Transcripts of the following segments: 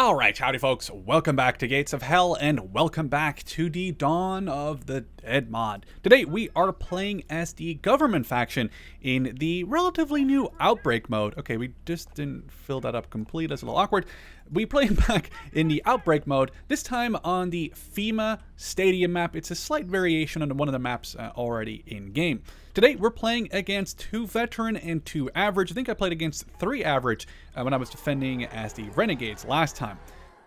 Alright, howdy folks, welcome back to Gates of Hell, and welcome back to the Dawn of the Dead mod. Today we are playing as the government faction in the relatively new Outbreak mode. Okay, we just didn't fill that up complete, that's a little awkward. We play back in the Outbreak mode, this time on the FEMA Stadium map. It's a slight variation on one of the maps already in-game. Today we're playing against 2 veteran and 2 average. I think I played against 3 average when I was defending as the Renegades last time.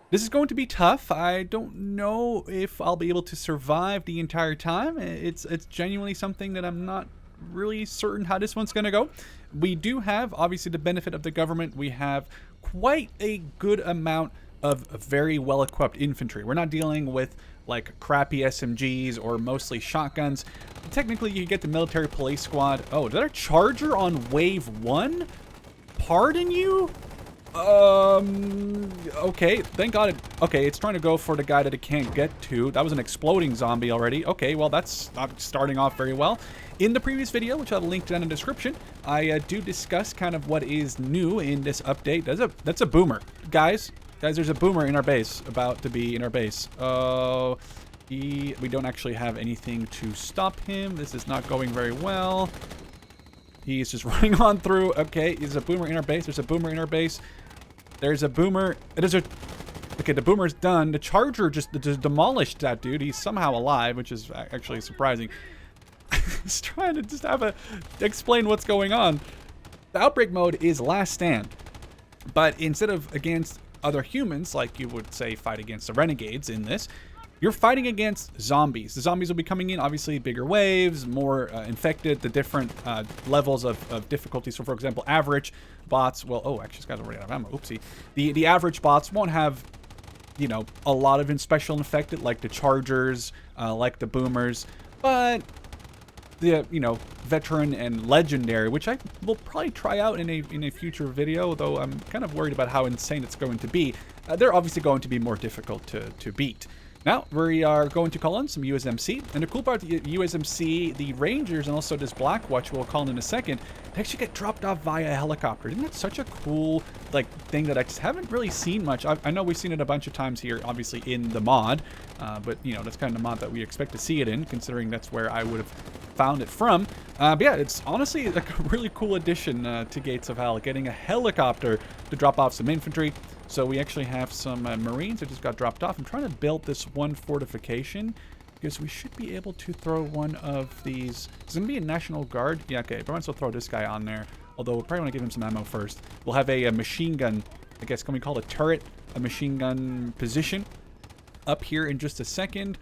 This is going to be tough. I don't know if I'll be able to survive the entire time. It's genuinely something that I'm not really certain how this one's going to go. We do have, obviously, the benefit of the government. We have quite a good amount of very well-equipped infantry. We're not dealing with like crappy SMGs or mostly shotguns. Technically, you get the military police squad. Oh, is that a charger on wave 1? Pardon you? Okay, thank God okay, it's trying to go for the guy that it can't get to. That was an exploding zombie already. Okay, well, that's not starting off very well. In the previous video, which I'll link down in the description, I do discuss kind of what is new in this update. That's a boomer. Guys, there's a boomer in our base, about to be in our base. We don't actually have anything to stop him. This is not going very well. He's just running on through. Okay, there's a boomer in our base. There's a boomer in our base. There's a boomer. Okay, the boomer's done. The charger just demolished that dude. He's somehow alive, which is actually surprising. He's trying to just explain what's going on. The Outbreak mode is last stand. But instead of against other humans, like you would say fight against the Renegades in this, you're fighting against zombies. The zombies will be coming in, obviously bigger waves, more infected, the different levels of difficulty. So for example, average bots, well, oh, actually this guy's already out of ammo, oopsie. The average bots won't have, you know, a lot of special infected, like the chargers, like the boomers, but the, you know, veteran and legendary, which I will probably try out in a future video, though I'm kind of worried about how insane it's going to be. They're obviously going to be more difficult to beat. Now, we are going to call in some USMC, and the cool part of the USMC, the Rangers, and also this Black Watch we'll call in a second, they actually get dropped off via helicopter. Isn't that such a cool, like, thing that I just haven't really seen much? I know we've seen it a bunch of times here, obviously, in the mod, but, you know, that's kind of the mod that we expect to see it in, considering that's where I would have found it from. But yeah, it's honestly like a really cool addition to Gates of Hell, getting a helicopter to drop off some infantry. So we actually have some Marines that just got dropped off. I'm trying to build this one fortification because we should be able to throw one of these. Is it going to be a National Guard? Yeah, okay. But I might as well throw this guy on there. Although we'll probably want to give him some ammo first. We'll have a machine gun, I guess, can we call it a turret? A machine gun position up here in just a second.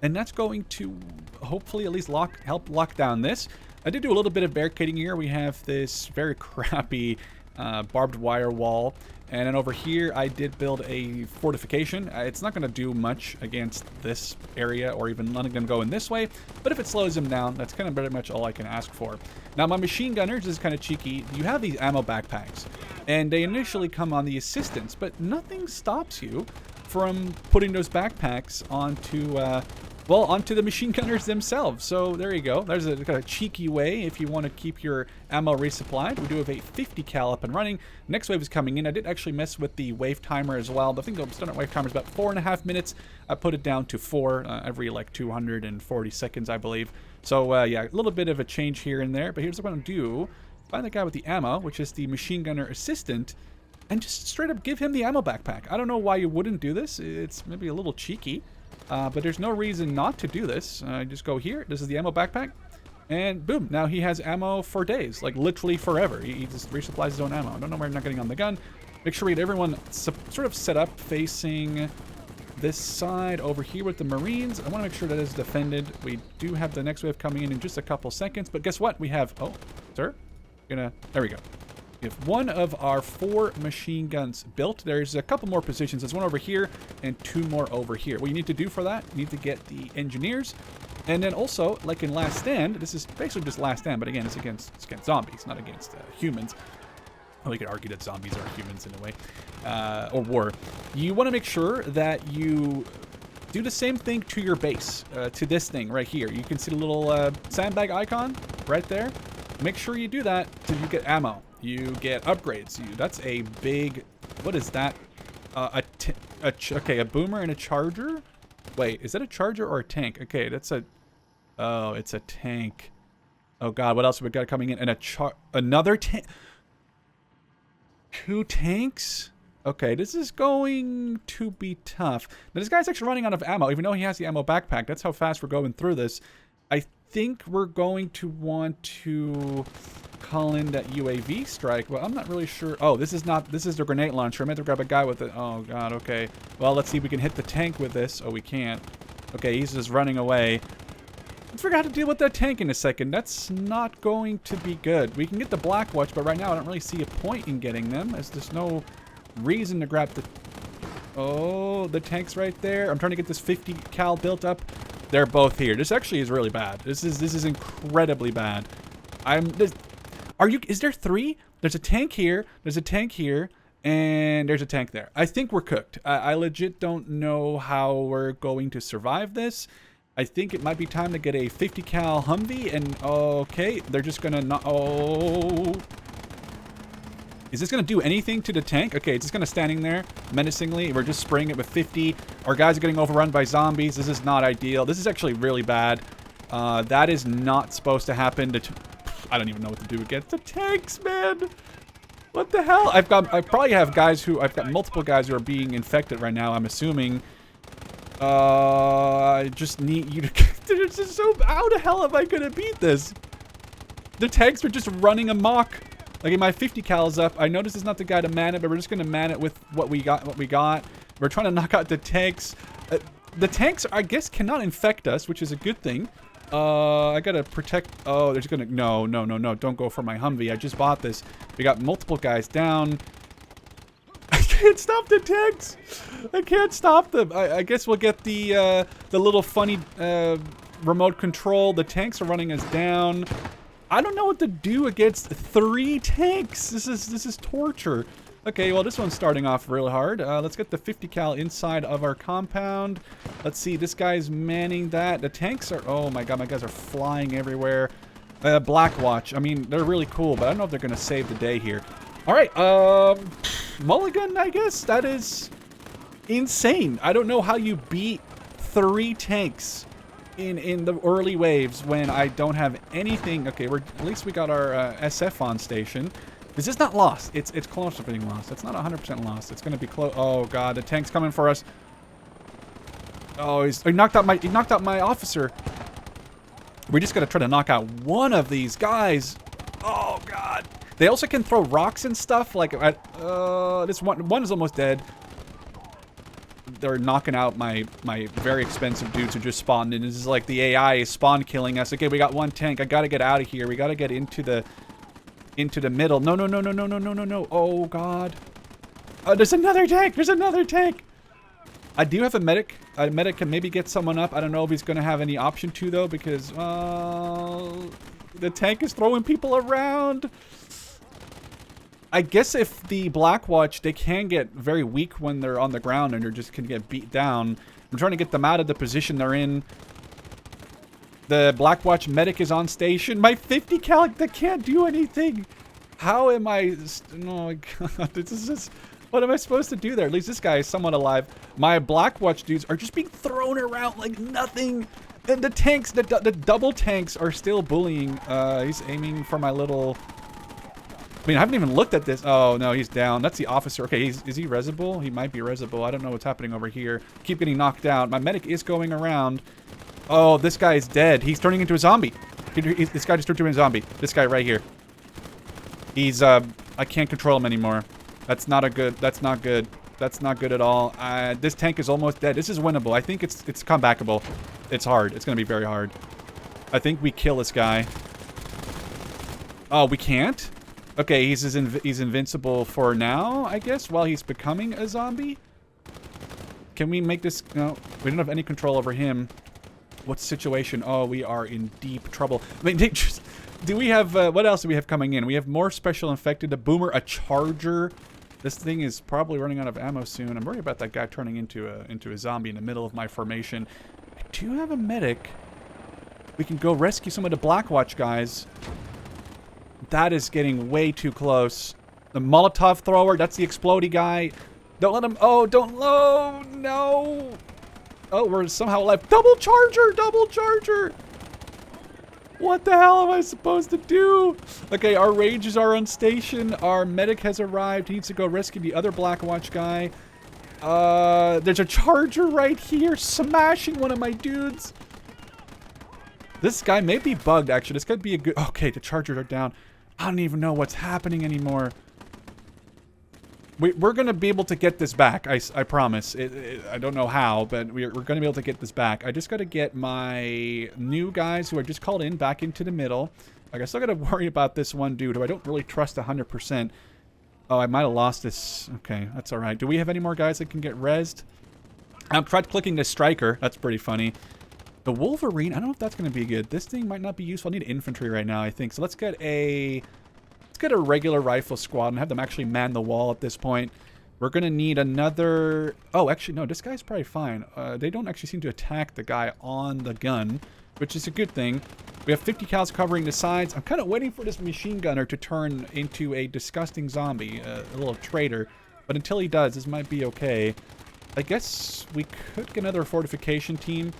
And that's going to hopefully at least help lock down this. I did do a little bit of barricading here. We have this very crappy barbed wire wall. And then over here, I did build a fortification. It's not going to do much against this area, or even letting them go in this way. But if it slows them down, that's kind of pretty much all I can ask for. Now, my machine gunners is kind of cheeky. You have these ammo backpacks, and they initially come on the assistance, but nothing stops you from putting those backpacks onto onto the machine gunners themselves. So there you go. There's a kind of cheeky way if you want to keep your ammo resupplied. We do have a 50 cal up and running. Next wave is coming in. I did actually mess with the wave timer as well. I think the standard wave timer is about 4.5 minutes. I put it down to 4 every like 240 seconds, I believe. So yeah, a little bit of a change here and there. But here's what I'm going to do. Find the guy with the ammo, which is the machine gunner assistant, and just straight up give him the ammo backpack. I don't know why you wouldn't do this. It's maybe a little cheeky. But there's no reason not to do this. Just go here. This is the ammo backpack. And boom. Now he has ammo for days. Like literally forever. He just resupplies his own ammo. I don't know why I'm not getting on the gun. Make sure we get everyone sort of set up facing this side over here with the Marines. I want to make sure that is defended. We do have the next wave coming in just a couple seconds. But guess what? We have... Oh, sir. There we go. If one of our 4 machine guns built, there's a couple more positions. There's one over here and 2 more over here. What you need to do for that, you need to get the engineers. And then also, like in Last Stand, this is basically just Last Stand, but again, it's against zombies, not against humans. Well, you could argue that zombies are humans in a way, or war. You want to make sure that you do the same thing to your base, to this thing right here. You can see the little sandbag icon right there. Make sure you do that so you get ammo. You get upgrades. That's a big... What is that? Okay, a boomer and a charger. Wait, is that a charger or a tank? Okay, that's a... Oh, it's a tank. Oh god, what else have we got coming in? And another tank. 2 tanks? Okay, this is going to be tough. Now, this guy's actually running out of ammo, even though he has the ammo backpack. That's how fast we're going through this. I think we're going to want to call in that UAV strike. Well, I'm not really sure. Oh, this is the grenade launcher. I meant to grab a guy with it. Oh god, okay. Well, let's see if we can hit the tank with this. Oh, we can't. Okay, he's just running away. I forgot to deal with that tank in a second. That's not going to be good. We can get the Black Watch, but right now I don't really see a point in getting them, as there's no reason to grab the... Oh, the tank's right there. I'm trying to get this 50 cal built up. They're both here. This actually is really bad. This is incredibly bad. Is there 3? There's a tank here. There's a tank here. And there's a tank there. I think we're cooked. I legit don't know how we're going to survive this. I think it might be time to get a 50 cal Humvee, and okay, they're just gonna not. Oh, is this gonna do anything to the tank? Okay, it's just gonna standing there menacingly. We're just spraying it with 50. Our guys are getting overrun by zombies. This is not ideal. This is actually really bad. That is not supposed to happen. I don't even know what to do against the tanks, man. What the hell? I probably have guys who I've got multiple guys who are being infected right now. I'm assuming. I just need you to... It's just so... How the hell am I gonna beat this? The tanks are just running amok. Like, my 50 cal is up. I know this is not the guy to man it, but we're just gonna man it with what we got. We're trying to knock out the tanks. The tanks, I guess, cannot infect us, which is a good thing. I gotta protect... Oh, there's gonna... No. Don't go for my Humvee. I just bought this. We got multiple guys down. I can't stop the tanks. I can't stop them. I guess we'll get the little funny remote control. The tanks are running us down. I don't know what to do against 3 tanks. This is torture. Okay, well, this one's starting off real hard. Let's get the 50 cal inside of our compound. Let's see. This guy's manning that. The tanks are... Oh my god, my guys are flying everywhere. Black Watch. I mean, they're really cool, but I don't know if they're gonna save the day here. All right, mulligan, I guess. That is insane. I don't know how you beat 3 tanks in the early waves when I don't have anything. Okay, at least we got our SF on station. This is not lost. It's close to being lost. It's not 100% lost. It's gonna be close. Oh god, the tank's coming for us. Oh, he knocked out my officer. We just gotta try to knock out one of these guys. Oh god. They also can throw rocks and stuff. Like, this one is almost dead. They're knocking out my very expensive dudes who just spawned in. This is like the AI is spawn killing us. Okay, we got 1 tank. I gotta get out of here. We gotta get into the middle. No. Oh god. There's another tank. There's another tank. I do have a medic. A medic can maybe get someone up. I don't know if he's gonna have any option to though, because the tank is throwing people around. I guess if the Black Watch, they can get very weak when they're on the ground and they just can get beat down. I'm trying to get them out of the position they're in. The Black Watch medic is on station. My 50 cal, they can't do anything. How am I... Oh my god, this is just... What am I supposed to do there? At least this guy is somewhat alive. My Black Watch dudes are just being thrown around like nothing. And the tanks, the double tanks are still bullying. He's aiming for my little... I mean, I haven't even looked at this. Oh, no, he's down. That's the officer. Okay, is he resible? He might be resible. I don't know what's happening over here. Keep getting knocked out. My medic is going around. Oh, this guy is dead. He's turning into a zombie. This guy just turned into a zombie. This guy right here. He's, I can't control him anymore. That's not good. That's not good. That's not good at all. This tank is almost dead. This is winnable. I think it's comebackable. It's hard. It's going to be very hard. I think we kill this guy. Oh, we can't? Okay, he's invincible for now, I guess, while he's becoming a zombie. Can we make this... No, we don't have any control over him. What's the situation? Oh, we are in deep trouble. I mean, do we have... what else do we have coming in? We have more special infected, a boomer, a charger. This thing is probably running out of ammo soon. I'm worried about that guy turning into a zombie in the middle of my formation. I do have a medic. We can go rescue some of the Black Watch guys. That is getting way too close. The Molotov thrower, that's the explodey guy. Don't let him. Oh, don't. Oh, no. Oh, we're somehow alive. Double charger. Double charger. What the hell am I supposed to do? Okay, our rangers are on station. Our medic has arrived. He needs to go rescue the other Black Watch guy. There's a charger right here smashing one of my dudes. This guy may be bugged, actually. This could be a good... Okay, the chargers are down. I don't even know what's happening anymore. We're going to be able to get this back, I promise. I don't know how, but we're going to be able to get this back. I just got to get my new guys who are just called in back into the middle. Like, I still got to worry about this one dude who I don't really trust 100%. Oh, I might have lost this. Okay, that's all right. Do we have any more guys that can get rezzed? I've tried clicking this striker. That's pretty funny. The Wolverine, I don't know if that's going to be good. This thing might not be useful. I need infantry right now, I think. So let's get a regular rifle squad and have them actually man the wall at this point. We're going to need another... Oh, actually, no, this guy's probably fine. They don't actually seem to attack the guy on the gun, which is a good thing. We have 50 cals covering the sides. I'm kind of waiting for this machine gunner to turn into a disgusting zombie, a little traitor. But until he does, this might be okay. I guess we could get another fortification team,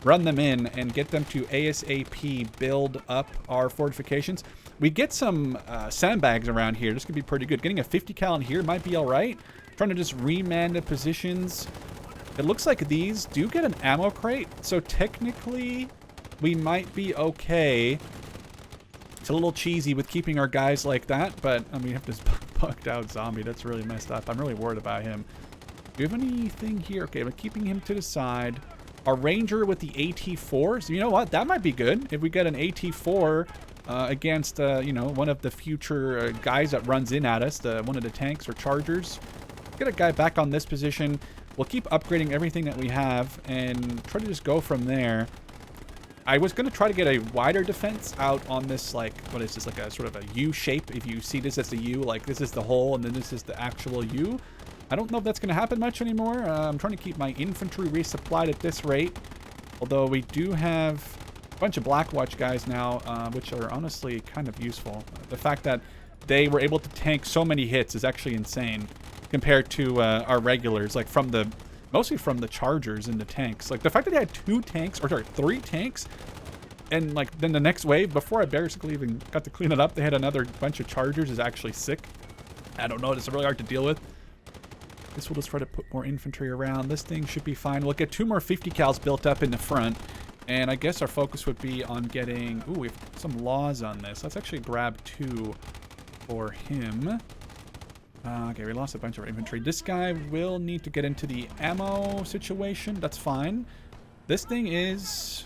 run them in, and get them to ASAP build up our fortifications. We get some sandbags around here. This could be pretty good. Getting a 50 cal in here might be all right. Trying to just reman the positions. It looks like these do get an ammo crate, so technically we might be okay. It's a little cheesy with keeping our guys like that, but I mean, we have this bugged out zombie. That's really messed up. I'm really worried about him. Do you have anything here? Okay, we're keeping him to the side. Our ranger with the AT4. So you know what? That might be good. If we get an AT4 against, you know, one of the future guys that runs in at us, one of the tanks or chargers. Get a guy back on this position. We'll keep upgrading everything that we have and try to just go from there. I was going to try to get a wider defense out on this, like, what is this, like a sort of a U shape. If you see this as the U, like this is the hole and then this is the actual U. I don't know if that's going to happen much anymore. I'm trying to keep my infantry resupplied at this rate. Although we do have a bunch of Black Watch guys now, which are honestly kind of useful. The fact that they were able to tank so many hits is actually insane compared to our regulars, like mostly from the chargers and the tanks. Like the fact that they had 2 tanks, or sorry, 3 tanks, and like then the next wave, before I basically even got to clean it up, they had another bunch of chargers is actually sick. I don't know, it's really hard to deal with. This will just try to put more infantry around. This thing should be fine. We'll get 2 more 50 cals built up in the front. And I guess our focus would be on getting... Ooh, we have some laws on this. Let's actually grab 2 for him. Okay, we lost a bunch of our infantry. This guy will need to get into the ammo situation. That's fine. This thing is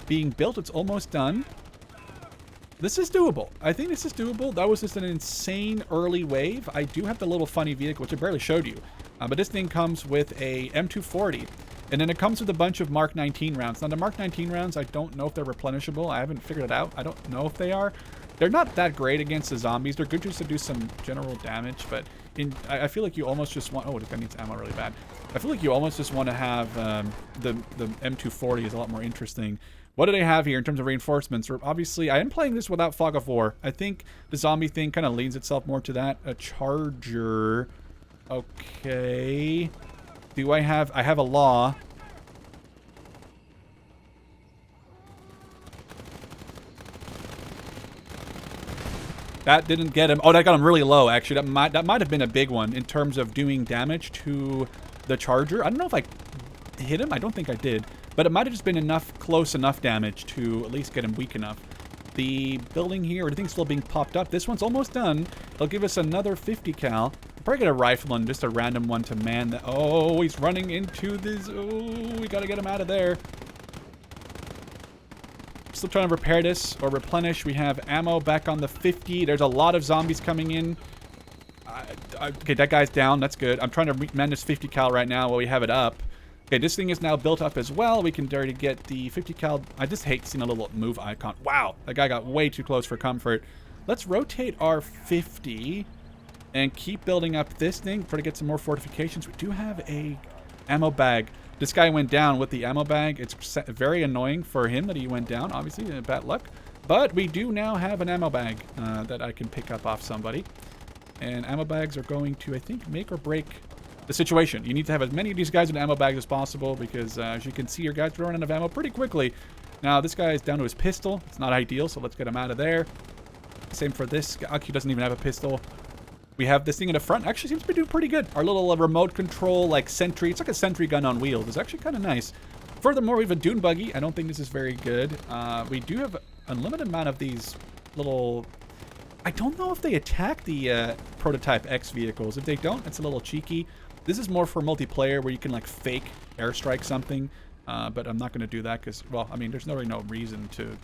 being built. It's almost done. This is doable. I think this is doable. That was just an insane early wave. I do have the little funny vehicle, which I barely showed you. But this thing comes with a M240. And then it comes with a bunch of Mark 19 rounds. Now, the Mark 19 rounds, I don't know if they're replenishable. I haven't figured it out. I don't know if they are. They're not that great against the zombies. They're good just to do some general damage. But I feel like you almost just want... Oh, this guy needs ammo really bad. I feel like you almost just want to have... the M240 is a lot more interesting. What do they have here in terms of reinforcements? Obviously, I am playing this without Fog of War. I think the zombie thing kind of leans itself more to that. A charger. Okay. Do I have... I have a law. That didn't get him. Oh, that got him really low, actually. That might have been a big one in terms of doing damage to the charger. I don't know if I hit him. I don't think I did. But it might have just been close enough damage to at least get him weak enough. The building here, everything's still being popped up. This one's almost done. It'll give us another 50 cal. I'll probably get a rifleman, just a random one to man the... Oh, he's running into this. Oh, we gotta get him out of there. Still trying to repair this or replenish. We have ammo back on the 50. There's a lot of zombies coming in. Okay, that guy's down. That's good. I'm trying to man this 50 cal right now while we have it up. Okay, this thing is now built up as well. We can already get the 50 cal. I just hate seeing a little move icon. Wow, that guy got way too close for comfort. Let's rotate our 50 and keep building up this thing. Try to get some more fortifications. We do have a ammo bag. This guy went down with the ammo bag. It's very annoying for him that he went down, obviously, bad luck. But we do now have an ammo bag that I can pick up off somebody. And ammo bags are going to, I think, make or break the situation. You need to have as many of these guys in ammo bags as possible because, as you can see, your guys are running out of ammo pretty quickly. Now, this guy is down to his pistol. It's not ideal, so let's get him out of there. Same for this guy. He doesn't even have a pistol. We have this thing in the front. Actually seems to be doing pretty good. Our little remote control, like, sentry. It's like a sentry gun on wheels. It's actually kind of nice. Furthermore, we have a dune buggy. I don't think this is very good. We do have an unlimited amount of these little... I don't know if they attack the Prototype X vehicles. If they don't, it's a little cheeky. This is more for multiplayer where you can, like, fake airstrike something. But I'm not going to do that because, well, I mean, there's really no reason to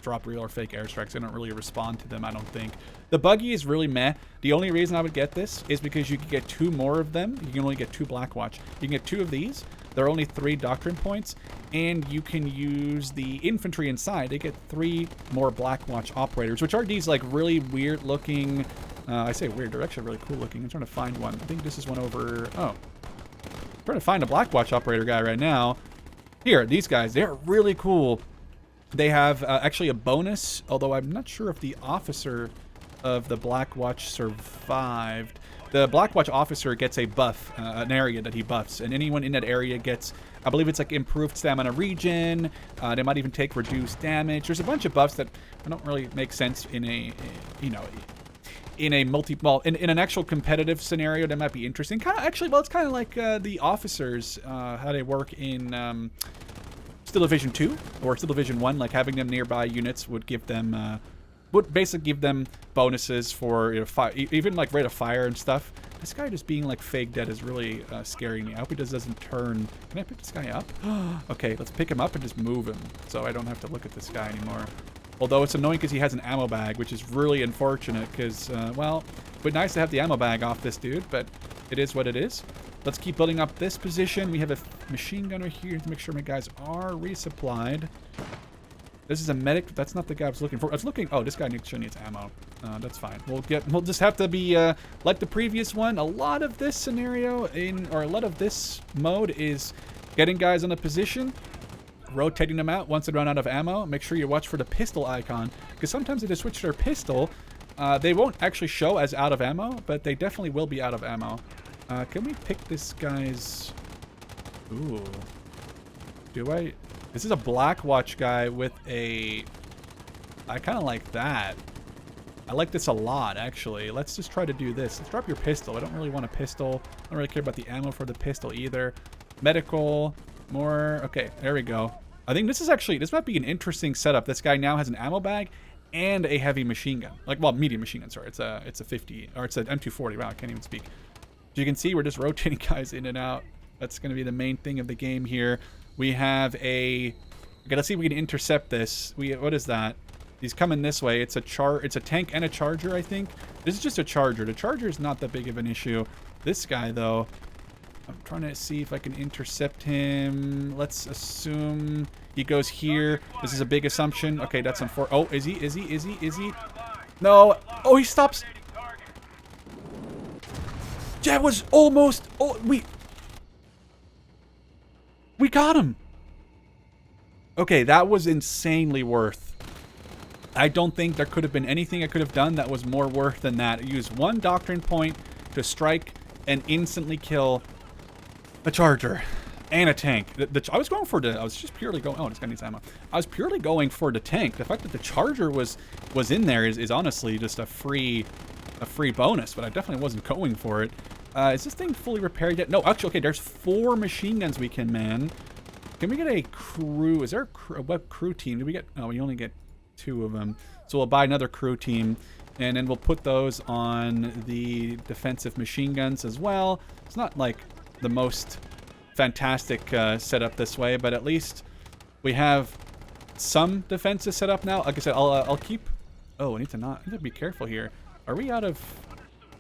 drop real or fake airstrikes. I don't really respond to them, I don't think. The buggy is really meh. The only reason I would get this is because you can get 2 more of them. You can only get 2 Black Watch. You can get 2 of these. There are only 3 doctrine points. And you can use the infantry inside. They get 3 more Black Watch operators, which are these, like, really weird looking... I say weird. They're actually really cool looking. I'm trying to find one. I think this is one over... Oh. I'm trying to find a Black Watch operator guy right now. Here, these guys. They're really cool. They have actually a bonus, although I'm not sure if the officer of the Black Watch survived. The Black Watch officer gets a buff, an area that he buffs, and anyone in that area gets, I believe it's like improved stamina regen. They might even take reduced damage. There's a bunch of buffs that don't really make sense in a, you know, in a in an actual competitive scenario. That might be interesting. Kind of actually, well, it's kind of like the officers, how they work in Steel Division 2 or Steel Division 1. Like having them nearby units would give them, would basically give them bonuses for, you know, even like rate of fire and stuff. This guy just being like fake dead is really scaring me. I hope he doesn't turn. Can I pick this guy up? Okay, let's pick him up and just move him so I don't have to look at this guy anymore. Although it's annoying because he has an ammo bag, which is really unfortunate because, well, it would be nice to have the ammo bag off this dude, but it is what it is. Let's keep building up this position. We have a machine gunner here to make sure my guys are resupplied. This is a medic. That's not the guy I was looking for. I was looking... Oh, this guy actually needs ammo. That's fine. We'll just have to be, like the previous one. A lot of this scenario or a lot of this mode is getting guys on a position, rotating them out once they run out of ammo. Make sure you watch for the pistol icon, because sometimes if they switch their pistol, they won't actually show as out of ammo, but they definitely will be out of ammo. Can we pick this guy's... Ooh. Do I... This is a Black Watch guy with a... I kind of like that. I like this a lot, actually. Let's just try to do this. Let's drop your pistol. I don't really want a pistol. I don't really care about the ammo for the pistol either. Medical. More. Okay, there we go. I think this is actually... This might be an interesting setup. This guy now has an ammo bag and a heavy machine gun. Like, well, medium machine gun, sorry. It's a 50... Or it's an M240. Wow, I can't even speak. As you can see, we're just rotating guys in and out. That's going to be the main thing of the game here. We have a... Okay, let's see if we can intercept this. What is that? He's coming this way. It's a tank and a charger, I think. This is just a charger. The charger is not that big of an issue. This guy, though, I'm trying to see if I can intercept him. Let's assume he goes here. This is a big assumption. Okay, that's unfortunate. Oh, is he? No. Oh, he stops. That was almost... Oh, we got him. Okay, that was insanely worth. I don't think there could have been anything I could have done that was more worth than that. I used one doctrine point to strike and instantly kill a charger and a tank. I was going for I was just purely going... Oh, this guy needs ammo. I was purely going for the tank. The fact that the charger was in there is honestly just a free bonus, but I definitely wasn't going for it. Is this thing fully repaired yet? No, actually, okay, there's 4 machine guns we can man. Can we get a crew? Is there a what crew team? Did we get... Oh, we only get 2 of them. So we'll buy another crew team, and then we'll put those on the defensive machine guns as well. It's not like the most fantastic setup this way, but at least we have some defenses set up now. Like I said, I'll keep... Oh, I need to be careful here. Are we out of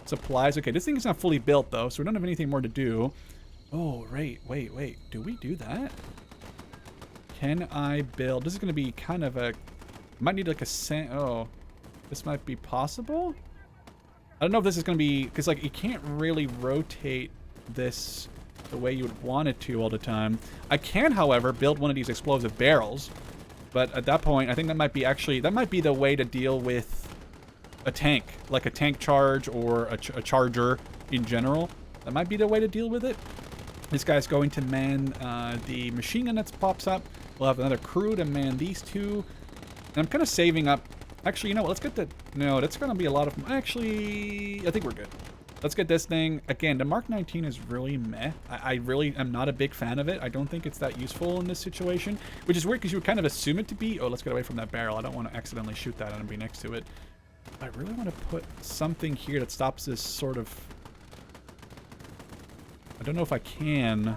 supplies? Okay, this thing is not fully built, though, so we don't have anything more to do. Oh, right. Wait. Do we do that? Can I build... This is going to be kind of a... Might need like a... Oh, this might be possible? I don't know if this is going to be... Because, like, you can't really rotate this the way you would want it to all the time. I can, however, build one of these explosive barrels. But at that point, I think that might be actually... That might be the way to deal with a tank, like a tank charge or a charger in general. That might be the way to deal with it. This guy's going to man the machine gun that pops up. We'll have another crew to man these two. And I'm kind of saving up. Actually, you know what? Let's get the... No, that's going to be a lot of... Actually, I think we're good. Let's get this thing. Again, the Mark 19 is really meh. I really am not a big fan of it. I don't think it's that useful in this situation, which is weird because you would kind of assume it to be. Oh, let's get away from that barrel. I don't want to accidentally shoot that and be next to it. I really want to put something here that stops this sort of... I don't know if I can.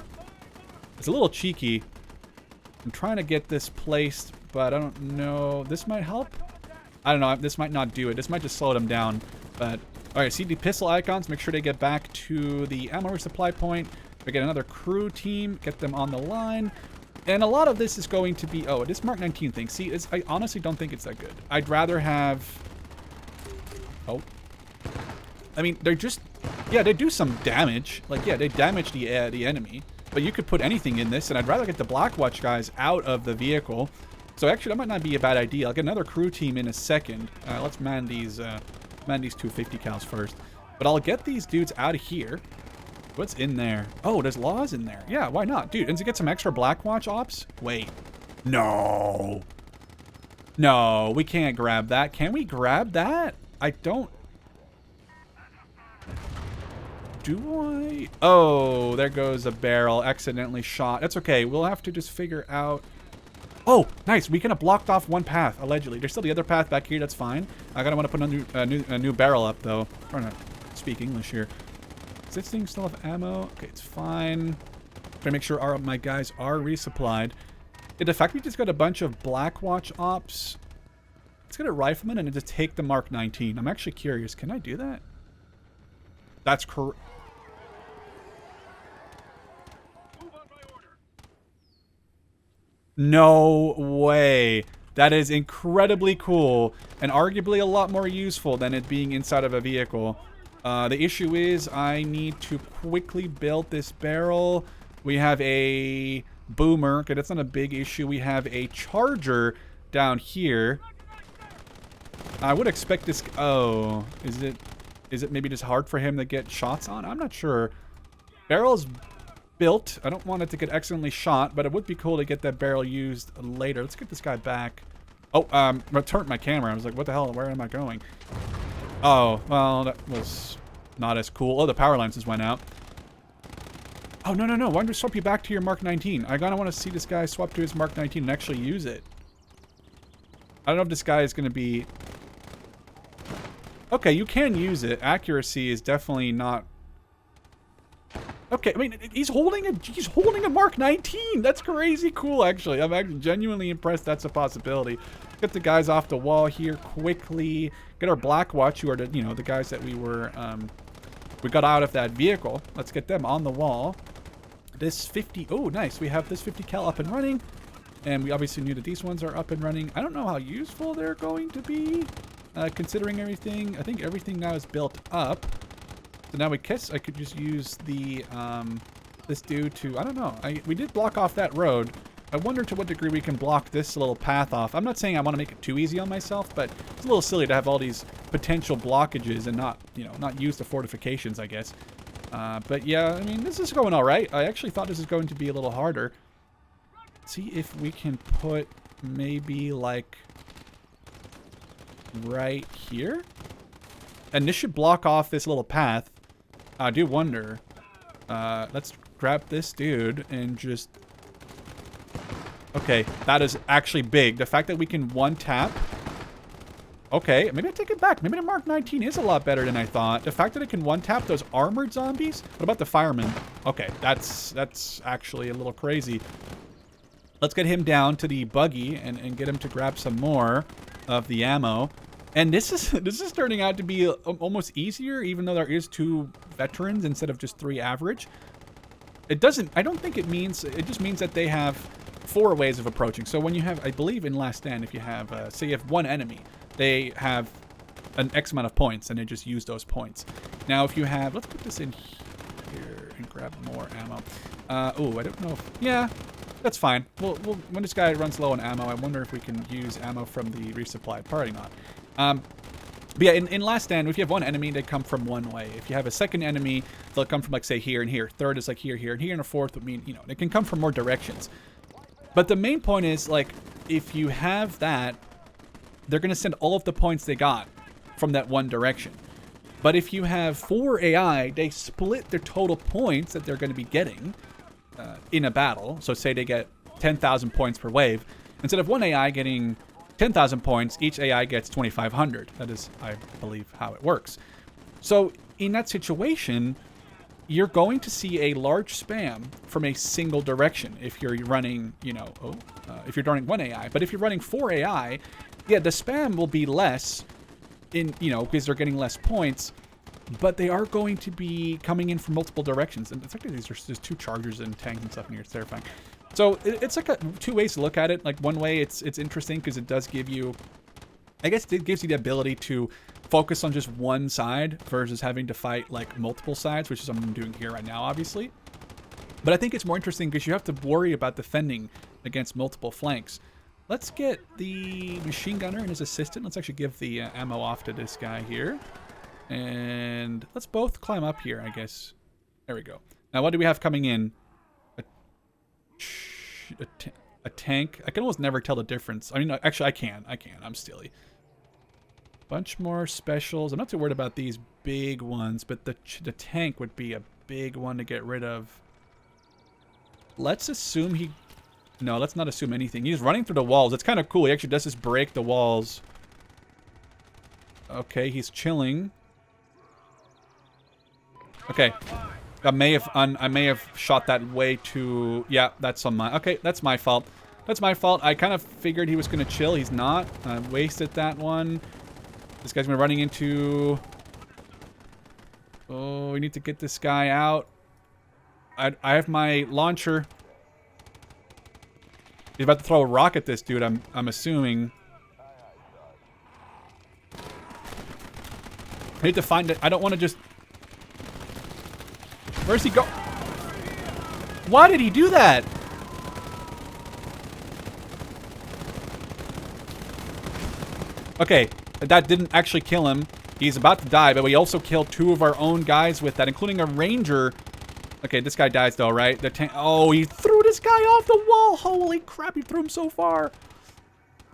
It's a little cheeky. I'm trying to get this placed, but I don't know. This might help. I don't know. This might not do it. This might just slow them down. But, all right, see the pistol icons. Make sure they get back to the ammo resupply point. We get another crew team. Get them on the line. And a lot of this is going to be... Oh, this Mark 19 thing. See, I honestly don't think it's that good. I'd rather have... Oh. I mean, they're just... Yeah, they do some damage. Like, yeah, they damage the enemy. But you could put anything in this, and I'd rather get the Black Watch guys out of the vehicle. So actually, that might not be a bad idea. I'll get another crew team in a second. Let's man these 250 cals first. But I'll get these dudes out of here. What's in there? Oh, there's laws in there. Yeah, why not? Dude, and to get some extra Black Watch ops? Wait. No. No, we can't grab that. Can we grab that? I don't... Do I? Oh, there goes a barrel. Accidentally shot. That's okay. We'll have to just figure out... Oh, nice. We kind of blocked off one path, allegedly. There's still the other path back here. That's fine. I gotta want to put a new barrel up, though. I'm trying to speak English here. Does this thing still have ammo? Okay, it's fine. Gotta make sure my guys are resupplied. Yeah, the fact we just got a bunch of Black Watch ops... Let's get a rifleman and just take the Mark 19. I'm actually curious. Can I do that? That's correct. No way. That is incredibly cool and arguably a lot more useful than it being inside of a vehicle. The issue is I need to quickly build this barrel. We have a boomer. Okay, that's not a big issue. We have a charger down here. I would expect this... Oh, is it maybe just hard for him to get shots on? I'm not sure. Barrel's built. I don't want it to get accidentally shot, but it would be cool to get that barrel used later. Let's get this guy back. Oh, I turned my camera. I was like, what the hell? Where am I going? Oh, well, that was not as cool. Oh, the power lines just went out. Oh, no, no, no. Why don't you swap you back to your Mark 19? I kind of want to see this guy swap to his Mark 19 and actually use it. I don't know if this guy is going to be... Okay, you can use it. Accuracy is definitely not... Okay, I mean, he's holding a Mark 19. That's crazy cool, actually. I'm actually genuinely impressed that's a possibility. Get the guys off the wall here quickly. Get our Black Watch, who are the, you know, the guys that we were, we got out of that vehicle. Let's get them on the wall. This 50, oh, nice. We have this 50 cal up and running. And we obviously knew that these ones are up and running. I don't know how useful they're going to be, considering everything. I think everything now is built up. So now I guess I could just use the, this dude to, I don't know. We did block off that road. I wonder to what degree we can block this little path off. I'm not saying I want to make it too easy on myself, but it's a little silly to have all these potential blockages and not, you know, not use the fortifications, I guess. But yeah, I mean, this is going all right. I actually thought this was going to be a little harder. Let's see if we can put maybe like right here. And this should block off this little path. I do wonder. Let's grab this dude and just... Okay, that is actually big. The fact that we can one tap... Okay, maybe I take it back. Maybe the Mark 19 is a lot better than I thought. The fact that it can one tap those armored zombies? What about the fireman? Okay, that's actually a little crazy. Let's get him down to the buggy and get him to grab some more of the ammo. And this is turning out to be almost easier, even though there is 2 veterans instead of just 3 average. It doesn't, I don't think it means, it just means that they have 4 ways of approaching. So when you have, I believe in Last Stand, if you have, say you have 1 enemy, they have an X amount of points and they just use those points. Now if you have, let's put this in here and grab more ammo. Oh, I don't know if, yeah, that's fine. We'll, when this guy runs low on ammo, I wonder if we can use ammo from the resupply. Probably not. But yeah, in Last Stand, if you have one enemy, they come from one way. If you have a second enemy, they'll come from, like, say, here and here. Third is, like, here, here, and here. And a fourth would mean, you know, they can come from more directions. But the main point is, like, if you have that, they're going to send all of the points they got from that one direction. But if you have 4 AI, they split their total points that they're going to be getting in a battle. So say they get 10,000 points per wave. Instead of one AI getting 10,000 points, each AI gets 2,500. That is, I believe, how it works. So in that situation, you're going to see a large spam from a single direction if you're running, you know, if you're running one AI. But if you're running 4 AI, yeah, the spam will be less in, you know, because they're getting less points, but they are going to be coming in from multiple directions. And it's actually, there's 2 chargers and tanks and stuff in here. It's terrifying. So it's like 2 ways to look at it. Like, one way, it's interesting because it does give you, I guess it gives you the ability to focus on just one side versus having to fight like multiple sides, which is what I'm doing here right now, obviously. But I think it's more interesting because you have to worry about defending against multiple flanks. Let's get the machine gunner and his assistant. Let's actually give the ammo off to this guy here. And let's both climb up here, I guess. There we go. Now, what do we have coming in? A tank. I can almost never tell the difference. I mean, actually, I can. I'm steely. Bunch more specials. I'm not too worried about these big ones, but the tank would be a big one to get rid of. Let's assume he... No, let's not assume anything. He's running through the walls. It's kind of cool. He actually does just break the walls. Okay, he's chilling. Okay. I may have shot that way too... Yeah, that's on my... Okay, that's my fault. That's my fault. I kind of figured he was going to chill. He's not. I wasted that one. This guy's been running into... Oh, we need to get this guy out. I have my launcher. He's about to throw a rock at this dude, I'm assuming. I need to find it. I don't want to just... Where's he go? Why did he do that? Okay, that didn't actually kill him. He's about to die, but we also killed 2 of our own guys with that, including a ranger. Okay, this guy dies though, right? The tank. Oh, he threw this guy off the wall. Holy crap, he threw him so far.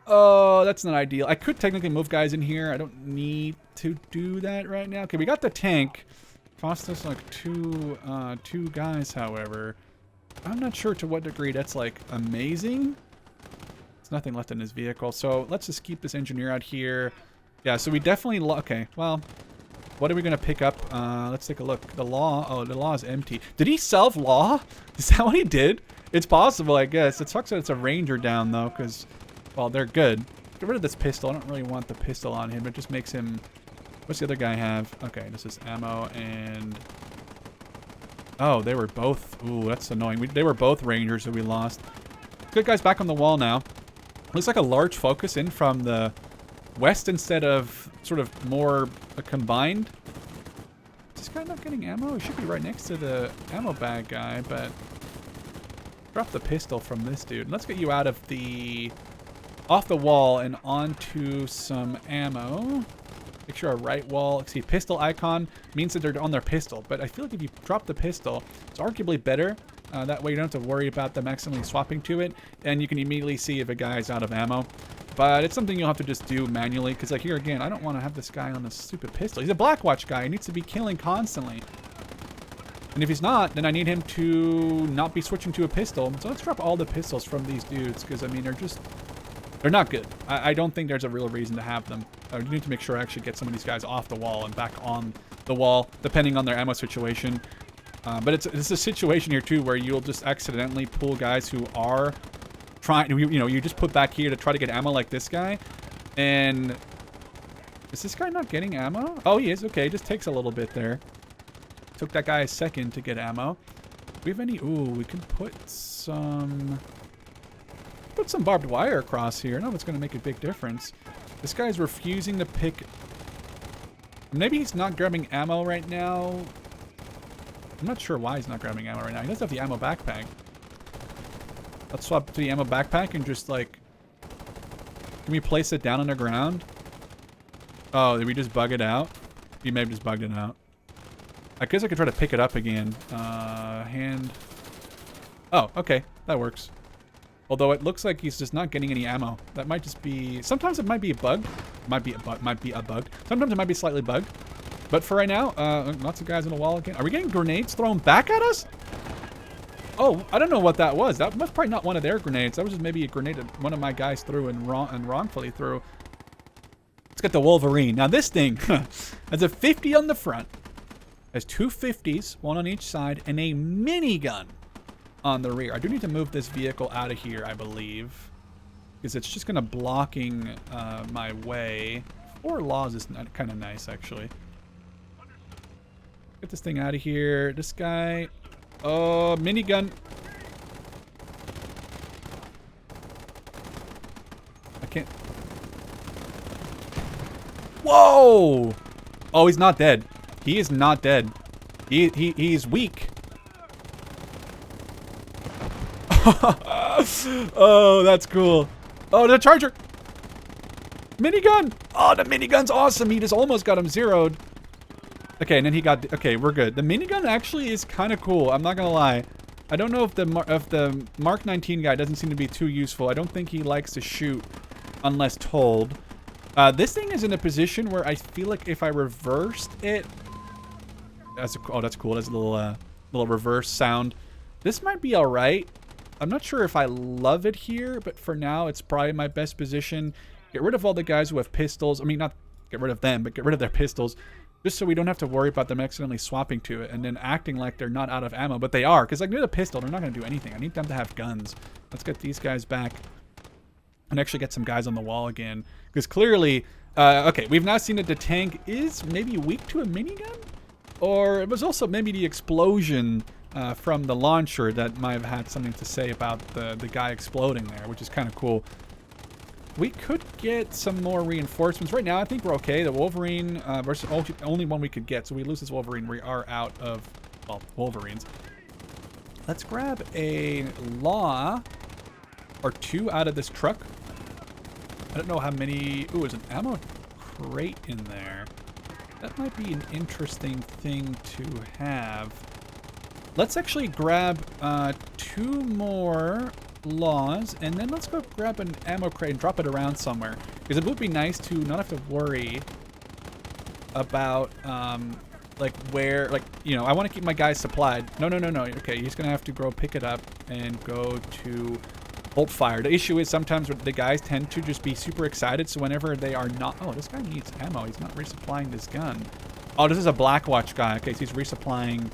Oh, that's not ideal. I could technically move guys in here. I don't need to do that right now. Okay, we got the tank. Cost us like two guys, however. I'm not sure to what degree that's like amazing. There's nothing left in his vehicle, so let's just keep this engineer out here. Yeah, so we definitely... Okay, well, what are we going to pick up? Let's take a look. The law... Oh, the law is empty. Did he self law? Is that what he did? It's possible, I guess. It sucks that it's a ranger down, though, because, well, they're good. Get rid of this pistol. I don't really want the pistol on him. It just makes him... What's the other guy have? Okay, this is ammo and... Oh, they were both... Ooh, that's annoying. They were both rangers who we lost. Good guys back on the wall now. Looks like a large focus in from the west instead of sort of more combined. Is this guy not getting ammo? He should be right next to the ammo bag guy, but... Drop the pistol from this dude. Let's get you out of the... off the wall and onto some ammo. Make sure our right wall, see, pistol icon means that they're on their pistol. But I feel like if you drop the pistol, it's arguably better. That way you don't have to worry about them accidentally swapping to it. And you can immediately see if a guy's out of ammo. But it's something you'll have to just do manually. Because, like, here again, I don't want to have this guy on this stupid pistol. He's a Black Watch guy. He needs to be killing constantly. And if he's not, then I need him to not be switching to a pistol. So let's drop all the pistols from these dudes. Because, I mean, they're not good. I don't think there's a real reason to have them. You need to make sure I actually get some of these guys off the wall and back on the wall, depending on their ammo situation. But it's a situation here, too, where you'll just accidentally pull guys who are trying... You know, you just put back here to try to get ammo like this guy. And... Is this guy not getting ammo? Oh, he is. Okay, it just takes a little bit there. Took that guy a second to get ammo. Do we have any... Ooh, we can put some... Put some barbed wire across here. I know it's going to make a big difference. This guy's refusing to pick... Maybe he's not grabbing ammo right now. I'm not sure why he's not grabbing ammo right now. He does have the ammo backpack. Let's swap to the ammo backpack and just, like... Can we place it down on the ground? Oh, did we just bug it out? We may have just bugged it out. I guess I could try to pick it up again. Hand. Oh, okay. That works. Although it looks like he's just not getting any ammo. That might just be... Sometimes it might be a bug. Might be a bug. Sometimes it might be slightly bugged. But for right now, lots of guys on the wall again. Are we getting grenades thrown back at us? Oh, I don't know what that was. That was probably not one of their grenades. That was just maybe a grenade that one of my guys threw and wrongfully threw. Let's get the Wolverine. Now this thing has a 50 on the front. Has two 50s, one on each side, and a minigun on the rear. I do need to move this vehicle out of here, I believe, because it's just gonna blocking my way. 4 laws is kind of nice, actually. Get this thing out of here. This guy. Oh, minigun. I can't. Whoa! Oh, he's not dead. He is not dead. He's weak. Oh, that's cool. Oh, the charger. Minigun. Oh, the minigun's awesome. He just almost got him zeroed. Okay, and then he got... Okay, we're good. The minigun actually is kind of cool. I'm not going to lie. I don't know if the Mark 19 guy doesn't seem to be too useful. I don't think he likes to shoot unless told. This thing is in a position where I feel like if I reversed it... Oh, that's cool. That's a little reverse sound. This might be all right. I'm not sure if I love it here, but for now, it's probably my best position. Get rid of all the guys who have pistols. I mean, not get rid of them, but get rid of their pistols. Just so we don't have to worry about them accidentally swapping to it and then acting like they're not out of ammo. But they are, because like, with a pistol, they're not going to do anything. I need them to have guns. Let's get these guys back and actually get some guys on the wall again. Because clearly, okay, we've now seen that the tank is maybe weak to a minigun? Or it was also maybe the explosion from the launcher that might have had something to say about the guy exploding there, which is kind of cool. We could get some more reinforcements. Right now, I think we're okay. The Wolverine versus only one we could get. So we lose this Wolverine. We are out of, well, Wolverines. Let's grab a Law or 2 out of this truck. I don't know how many... Ooh, there's an ammo crate in there. That might be an interesting thing to have. Let's actually grab 2 more Laws, and then let's go grab an ammo crate and drop it around somewhere. Because it would be nice to not have to worry about, like, where, like, you know, I want to keep my guys supplied. No. Okay, he's going to have to go pick it up and go to bolt fire. The issue is sometimes the guys tend to just be super excited, so whenever they are not... Oh, this guy needs ammo. He's not resupplying this gun. Oh, this is a Black Watch guy. Okay, so he's resupplying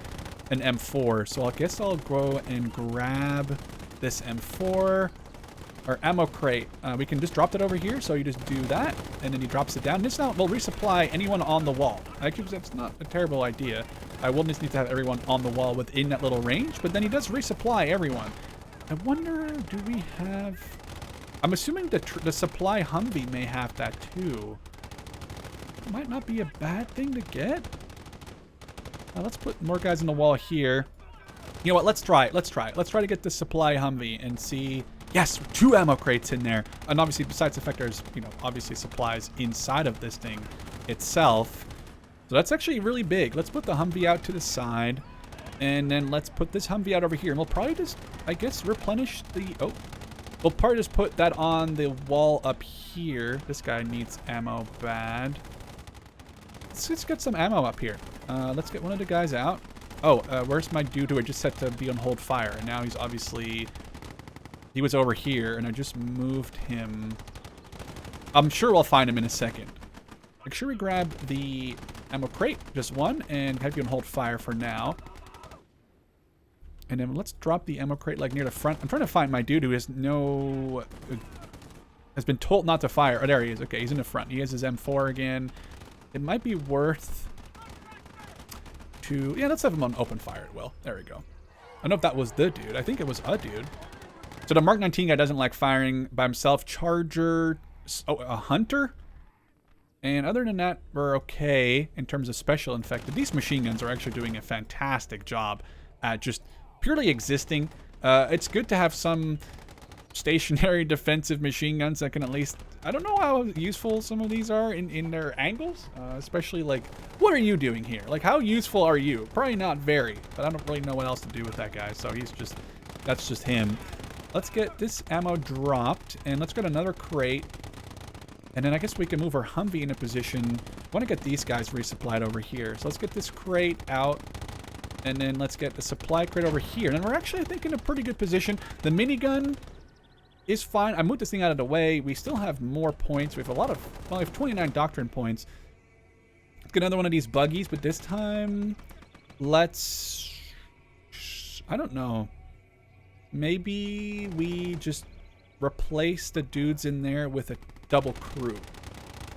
an M4. So I guess I'll go and grab this M4 or ammo crate. We can just drop that over here. So you just do that, and then he drops it down. This now will resupply anyone on the wall. Actually, that's not a terrible idea. I will just need to have everyone on the wall within that little range, but then he does resupply everyone. I wonder, do we have... I'm assuming the supply Humvee may have that too. Might not be a bad thing to get. Now let's put more guys on the wall here. You know what? Let's try it. Let's try it. Let's try to get the supply Humvee and see... Yes, 2 ammo crates in there. And obviously, besides the fact there's, you know, obviously supplies inside of this thing itself. So that's actually really big. Let's put the Humvee out to the side. And then let's put this Humvee out over here. And we'll probably just, I guess, replenish the... Oh. We'll probably just put that on the wall up here. This guy needs ammo bad. Let's just get some ammo up here. Let's get one of the guys out. Oh, where's my dude who I just set to be on hold fire? And now he's obviously... He was over here, and I just moved him. I'm sure we'll find him in a second. Make sure we grab the ammo crate, just one, and have you on hold fire for now. And then let's drop the ammo crate like near the front. I'm trying to find my dude who has has been told not to fire. Oh, there he is. Okay, he's in the front. He has his M4 again. It might be worth to... Yeah, let's have him on open fire at will. There we go. I don't know if that was the dude. I think it was a dude. So the Mark 19 guy doesn't like firing by himself. Charger... Oh, a hunter? And other than that, we're okay in terms of special infected. These machine guns are actually doing a fantastic job at just purely existing. It's good to have some stationary defensive machine guns that can at least, I don't know how useful some of these are in their angles, especially like, what are you doing here? Like, how useful are you? Probably not very, but I don't really know what else to do with that guy, so he's just, that's just him. Let's get this ammo dropped, and let's get another crate, and then I guess we can move our Humvee into position. I want to get these guys resupplied over here, so let's get this crate out, and then let's get the supply crate over here, and we're actually, I think, in a pretty good position. The minigun is fine. I moved this thing out of the way. We still have more points. We have a lot of, well, we have 29 doctrine points. Get another one of these buggies, but this time, let's, I don't know. Maybe we just replace the dudes in there with a double crew.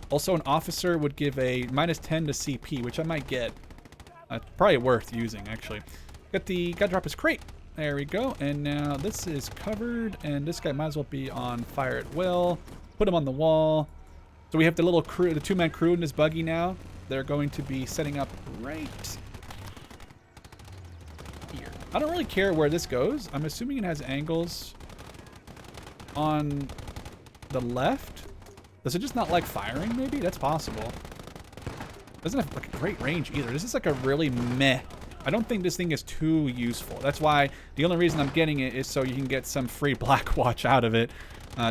Also, an officer would give a -10 to CP, which I might get. Probably worth using, actually. Gotta drop his crate. There we go, and now this is covered, and this guy might as well be on fire at will. Put him on the wall. So we have the little crew, the two-man crew in this buggy now. They're going to be setting up right here. I don't really care where this goes. I'm assuming it has angles on the left. Does it just not like firing, maybe? That's possible. Doesn't have like a great range either. This is like a really meh. I don't think this thing is too useful. That's why the only reason I'm getting it is so you can get some free Black Watch out of it.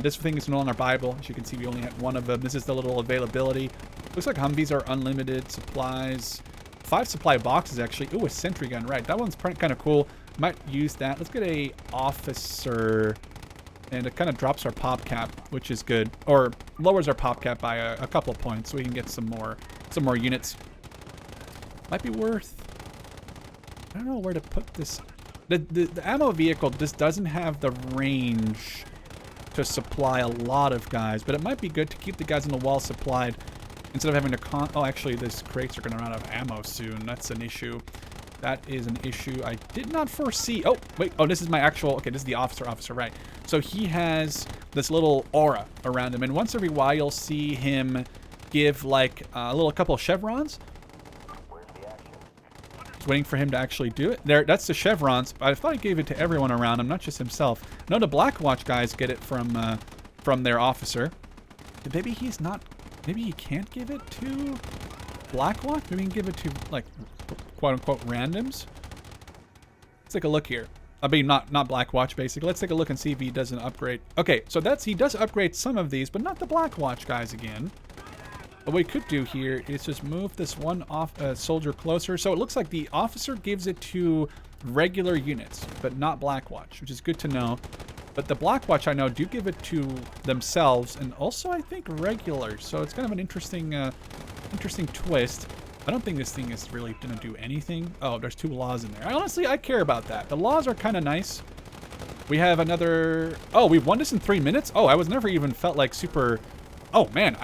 This thing is no longer buyable. As you can see, we only had one of them. This is the little availability. Looks like Humvees are unlimited supplies. 5 supply boxes, actually. Ooh, a sentry gun. Right, that one's kind of cool. Might use that. Let's get a officer. And it kind of drops our pop cap, which is good. Or lowers our pop cap by a couple of points so we can get some more units. Might be worth... I don't know where to put this. The ammo vehicle just doesn't have the range to supply a lot of guys, but it might be good to keep the guys on the wall supplied instead of having to oh, actually, these crates are going to run out of ammo soon. That's an issue. That is an issue I did not foresee. Oh, wait. Oh, this is my actual... Okay, this is the officer, right. So he has this little aura around him, and once every while you'll see him give, like, a couple of chevrons. Waiting for him to actually do it. There, that's the chevrons. I thought he gave it to everyone around him, not just himself. No, the Black Watch guys get it from their officer. Maybe he's not... Maybe he can't give it to Black Watch? Maybe he can give it to, like, quote-unquote randoms? Let's take a look here. I mean, not Black Watch, basically. Let's take a look and see if he does an upgrade. Okay, so he does upgrade some of these, but not the Black Watch guys again. What we could do here is just move this one soldier closer. So it looks like the officer gives it to regular units, but not Black Watch, which is good to know. But the Black Watch, I know, do give it to themselves, and also, I think, regular. So it's kind of an interesting twist. I don't think this thing is really going to do anything. Oh, there's 2 laws in there. Honestly, I care about that. The laws are kind of nice. We have another... Oh, we've won this in 3 minutes? Oh, I was never even felt like super... Oh, man,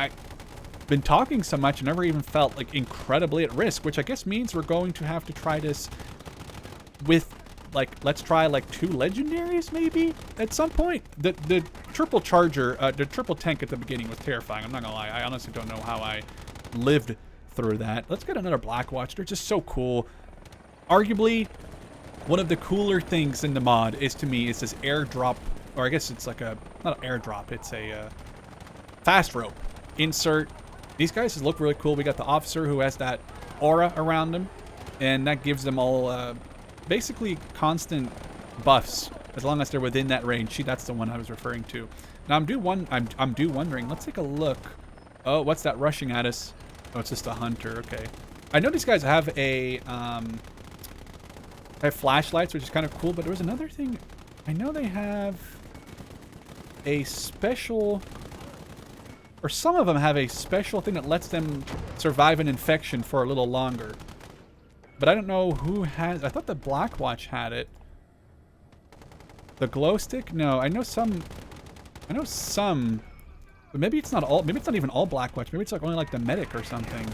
been talking so much and never even felt like incredibly at risk, which I guess means we're going to have to try this with, like, let's try like 2 legendaries maybe at some point. The triple charger, the triple tank at the beginning was terrifying. I'm not gonna lie. I honestly don't know how I lived through that. Let's get another Black Watch. They're just so cool. Arguably, one of the cooler things in the mod is, to me, is this airdrop, or I guess it's like a, not an airdrop, it's a Fastrope insert. These guys look really cool. We got the officer who has that aura around him, and that gives them all basically constant buffs as long as they're within that range. See, that's the one I was referring to. Now I'm due wondering. Let's take a look. Oh, what's that rushing at us? Oh, it's just a hunter. Okay. I know these guys have a have flashlights, which is kind of cool. But there was another thing. I know they have a special. Or some of them have a special thing that lets them survive an infection for a little longer. But I don't know who has... I thought the Black Watch had it. The glow stick? No, I know some... But maybe it's not all... Maybe it's not even all Black Watch. Maybe it's like only like the medic or something.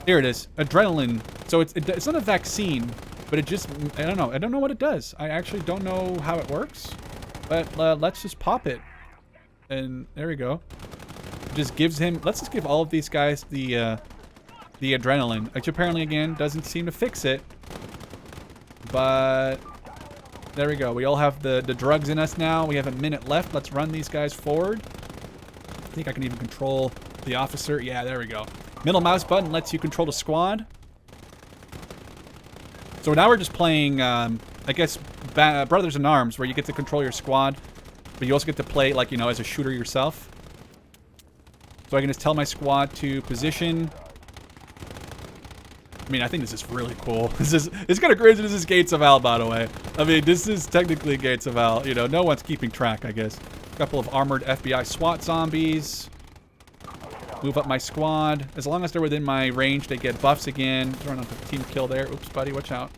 Here it is. Adrenaline. So it's not a vaccine, but it just... I don't know. I don't know what it does. I actually don't know how it works. But let's just pop it. And there we go. Just gives him... Let's just give all of these guys the adrenaline, which apparently, again, doesn't seem to fix it. But There we go. We all have the drugs in us now. We have a minute left. Let's run these guys forward. I think I can even control the officer. Yeah, there we go. Middle mouse button lets you control the squad. So now we're just playing, I guess, Brothers in Arms, where you get to control your squad, but you also get to play, like, you know, as a shooter yourself. So I can just tell my squad to position. I mean, I think this is really cool. It's kind of crazy. This is Gates of Hell, by the way. I mean, this is technically Gates of Hell. You know, no one's keeping track, I guess. A couple of armored FBI SWAT zombies. Move up my squad. As long as they're within my range, they get buffs again. Throwing up a team kill there. Oops, buddy, watch out.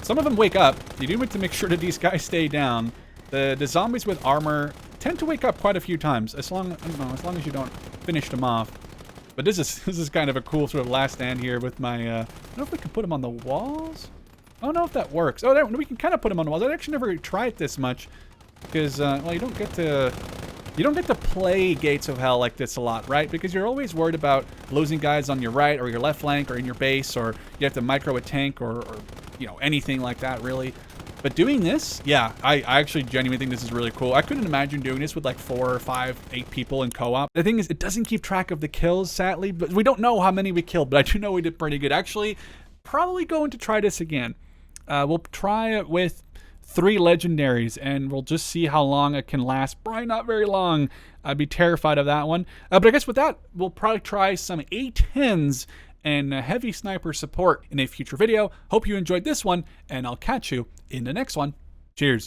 Some of them wake up. You do need to make sure that these guys stay down. The zombies with armor tend to wake up quite a few times. As long as you don't finish them off. But this is kind of a cool sort of last stand here with my. I don't know if we can put them on the walls. I don't know if that works. Oh, there, we can kind of put them on the walls. I actually never tried it this much because well, you don't get to play Gates of Hell like this a lot, right? Because you're always worried about losing guys on your right or your left flank or in your base, or you have to micro a tank or you know, anything like that, really. But doing this, yeah, I actually genuinely think this is really cool. I couldn't imagine doing this with like 4 or 5, 8 people in co-op. The thing is, it doesn't keep track of the kills, sadly, but we don't know how many we killed, but I do know we did pretty good. Actually, probably going to try this again. We'll try it with 3 legendaries, and we'll just see how long it can last. Probably not very long. I'd be terrified of that one. But I guess with that, we'll probably try some A10s and heavy sniper support in a future video. Hope you enjoyed this one, and I'll catch you in the next one. Cheers.